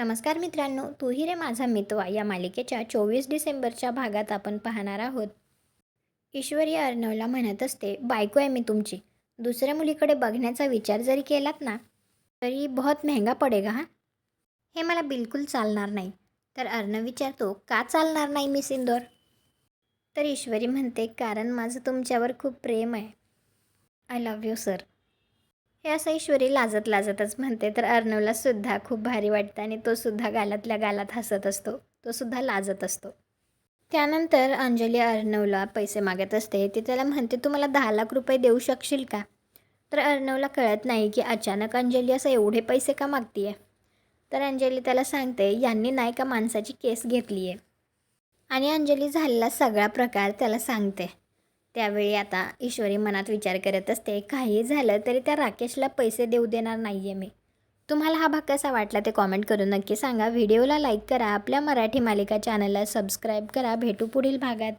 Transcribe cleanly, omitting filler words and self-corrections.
नमस्कार मित्रांनो, तू ही रे माझा मितवा या मालिकेच्या 24 डिसेंबरच्या भागात आपण पाहणार आहोत. ईश्वरी अर्णवला म्हणत असते, बायको आहे मी तुमची. दुसऱ्या मुलीकडे बघण्याचा विचार जरी केलात ना, तरी बहुत महंगा पडेगा हा. हे मला बिलकुल चालणार नाही. तर अर्णव विचारतो, का चालणार नाही मिस इंदोर? तर ईश्वरी म्हणते, कारण माझं तुमच्यावर खूप प्रेम आहे. I love you sir. हे असं ईश्वरी लाजत लाजतच म्हणते. तर अर्णवला सुद्धा खूप भारी वाटतं आणि तो सुद्धा गालातल्या गालात हसत असतो. तो सुद्धा लाजत असतो. त्यानंतर अंजली अर्णवला पैसे मागत असते. ती त्याला म्हणते, तू मला 10 लाख रुपये देऊ शकशील का? तर अर्णवला कळत नाही की अचानक अंजली असं एवढे पैसे का मागतीये. तर अंजली त्याला सांगते, यांनी नाही का माणसाची केस घेतली आहे. आणि अंजली झालेला सगळा प्रकार त्याला सांगते. त्यावेळी आता ईश्वरी मनात विचार करत असते, काही झालं तरी त्या राकेशला पैसे देऊ देणार नाही आहे मी. तुम्हाला हा भाग कसा वाटला ते कॉमेंट करून नक्की सांगा. व्हिडिओला लाईक करा. आपल्या मराठी मालिका चॅनलला सबस्क्राईब करा. भेटू पुढील भागात.